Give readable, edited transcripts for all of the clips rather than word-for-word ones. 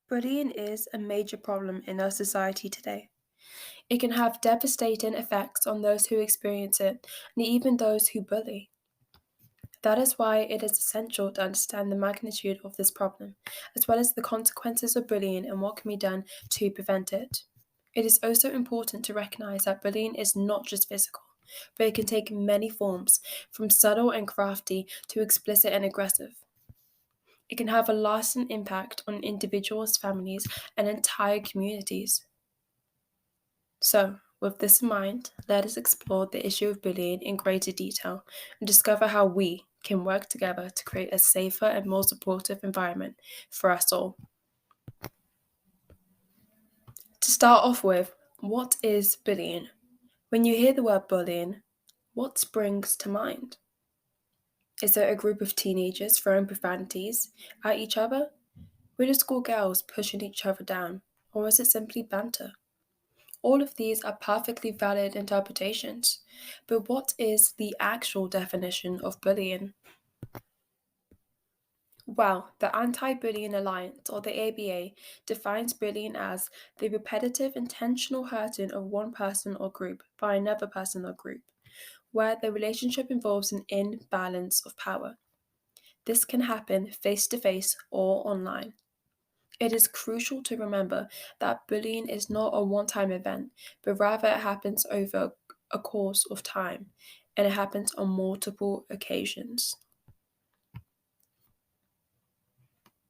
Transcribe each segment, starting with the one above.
Bullying is a major problem in our society today. It can have devastating effects on those who experience it and even those who bully. That is why it is essential to understand the magnitude of this problem, as well as the consequences of bullying and what can be done to prevent it. It is also important to recognize that bullying is not just physical, but it can take many forms, from subtle and crafty to explicit and aggressive. It can have a lasting impact on individuals, families, and entire communities. So, with this in mind, let us explore the issue of bullying in greater detail and discover how we can work together to create a safer and more supportive environment for us all. To start off with, what is bullying? When you hear the word bullying, what springs to mind? Is it a group of teenagers throwing profanities at each other? Middle school girls pushing each other down? Or is it simply banter? All of these are perfectly valid interpretations, but what is the actual definition of bullying? Well, the Anti-Bullying Alliance, or the ABA, defines bullying as the repetitive intentional hurting of one person or group by another person or group, where the relationship involves an imbalance of power. This can happen face to face or online. It is crucial to remember that bullying is not a one time event, but rather it happens over a course of time and it happens on multiple occasions.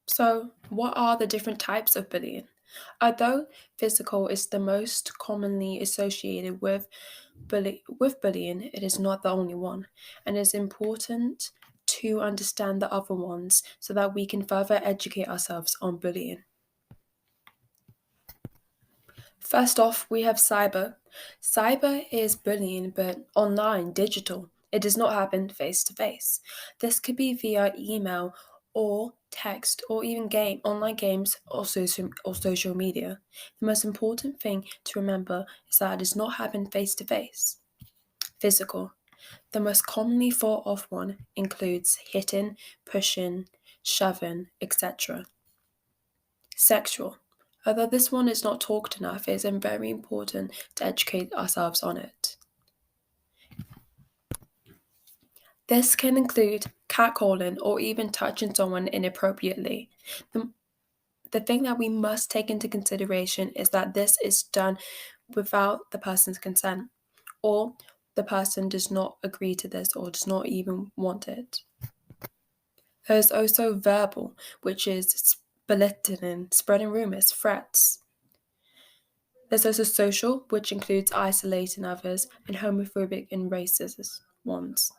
So, what are the different types of bullying? Although physical is the most commonly associated with bullying, it is not the only one, and it is important to understand the other ones so that we can further educate ourselves on bullying. First off, we have cyber. Cyber is bullying, but online, digital. It does not happen face to face. This could be via email or text or even online games or social media. The most important thing to remember is that it does not happen face to face. Physical. The most commonly thought of one includes hitting, pushing, shoving, etc. Sexual. Although this one is not talked enough, it is very important to educate ourselves on it. This can include catcalling or even touching someone inappropriately. The, the thing that we must take into consideration is that this is done without the person's consent, or the person does not agree to this or does not even want it. There's also verbal, which is belittling, spreading rumors, threats. There's also social, which includes isolating others, and homophobic and racist ones.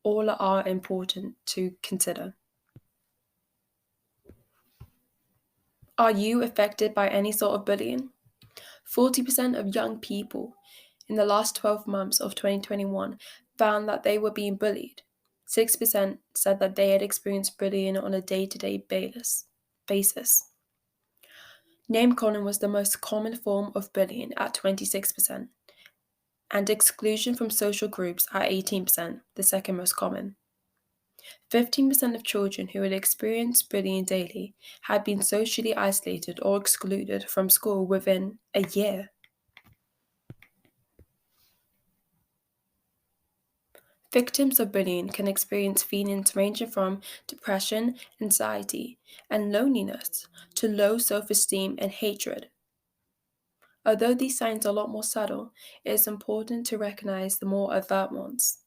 All are important to consider. Are you affected by any sort of bullying? 40% of young people in the last 12 months of 2021 found that they were being bullied. 6% said that they had experienced bullying on a day-to-day basis. Name calling was the most common form of bullying at 26%. And exclusion from social groups at 18%, the second most common. 15% of children who had experienced bullying daily had been socially isolated or excluded from school within a year. Victims of bullying can experience feelings ranging from depression, anxiety, and loneliness to low self-esteem and hatred. Although these signs are a lot more subtle, it is important to recognize the more overt ones.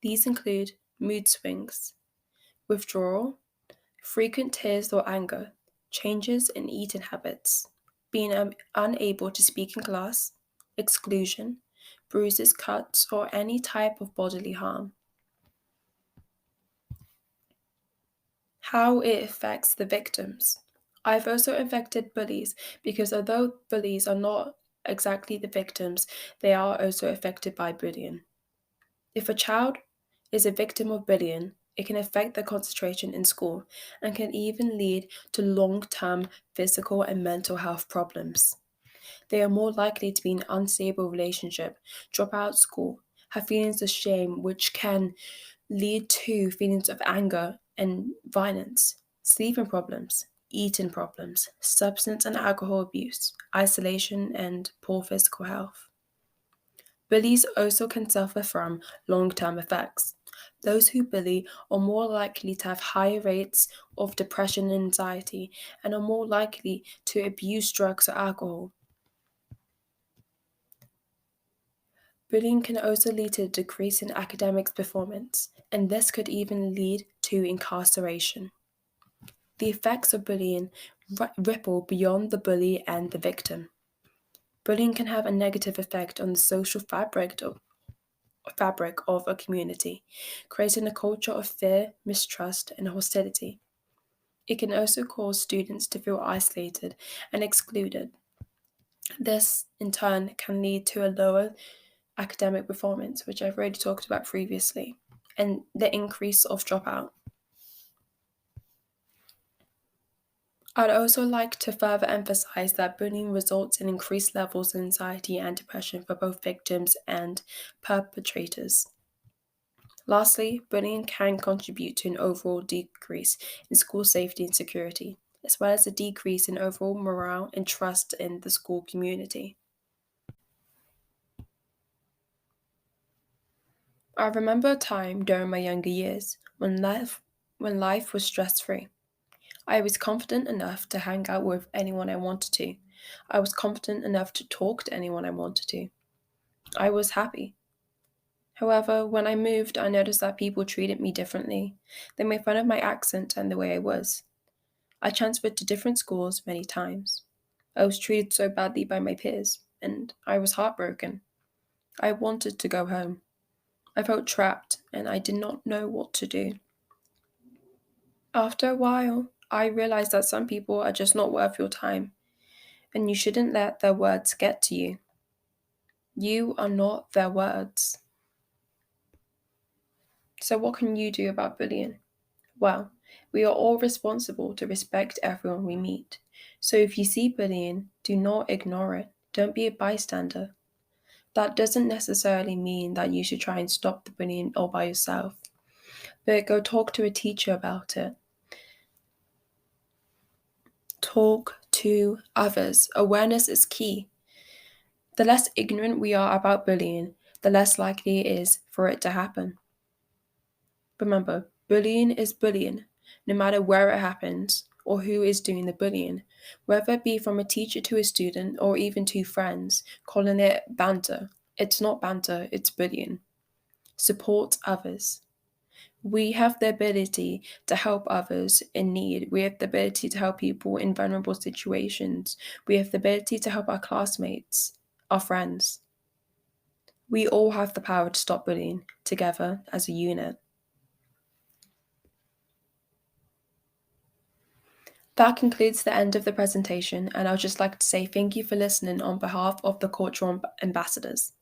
These include mood swings, withdrawal, frequent tears or anger, changes in eating habits, being unable to speak in class, exclusion, bruises, cuts, or any type of bodily harm. How it affects the victims. I've also affected bullies because although bullies are not exactly the victims, they are also affected by bullying. If a child is a victim of bullying, it can affect their concentration in school and can even lead to long-term physical and mental health problems. They are more likely to be in an unstable relationship, drop out of school, have feelings of shame, which can lead to feelings of anger and violence, sleeping problems, eating problems, substance and alcohol abuse, isolation, and poor physical health. Bullies also can suffer from long-term effects. Those who bully are more likely to have higher rates of depression and anxiety and are more likely to abuse drugs or alcohol. Bullying can also lead to a decrease in academic performance, and this could even lead to incarceration. The effects of bullying ripple beyond the bully and the victim. Bullying can have a negative effect on the social fabric of a community, creating a culture of fear, mistrust, and hostility. It can also cause students to feel isolated and excluded. This, in turn, can lead to a lower academic performance, which I've already talked about previously, and the increase of dropout. I'd also like to further emphasize that bullying results in increased levels of anxiety and depression for both victims and perpetrators. Lastly, bullying can contribute to an overall decrease in school safety and security, as well as a decrease in overall morale and trust in the school community. I remember a time during my younger years when life was stress-free. I was confident enough to hang out with anyone I wanted to. I was confident enough to talk to anyone I wanted to. I was happy. However, when I moved, I noticed that people treated me differently. They made fun of my accent and the way I was. I transferred to different schools many times. I was treated so badly by my peers, and I was heartbroken. I wanted to go home. I felt trapped, and I did not know what to do. After a while, I realized that some people are just not worth your time, and you shouldn't let their words get to you. You are not their words. So, what can you do about bullying? Well, we are all responsible to respect everyone we meet. So, if you see bullying, do not ignore it. Don't be a bystander. That doesn't necessarily mean that you should try and stop the bullying all by yourself, but go talk to a teacher about it. Talk to others. Awareness is key. The less ignorant we are about bullying, the less likely it is for it to happen. Remember, bullying is bullying, no matter where it happens or who is doing the bullying, whether it be from a teacher to a student or even two friends, calling it banter. It's not banter, it's bullying. Support others. We have the ability to help others in need. We have the ability to help people in vulnerable situations. We have the ability to help our classmates, our friends. We all have the power to stop bullying together as a unit. That concludes the end of the presentation, and I'd just like to say thank you for listening on behalf of the Cultural Ambassadors.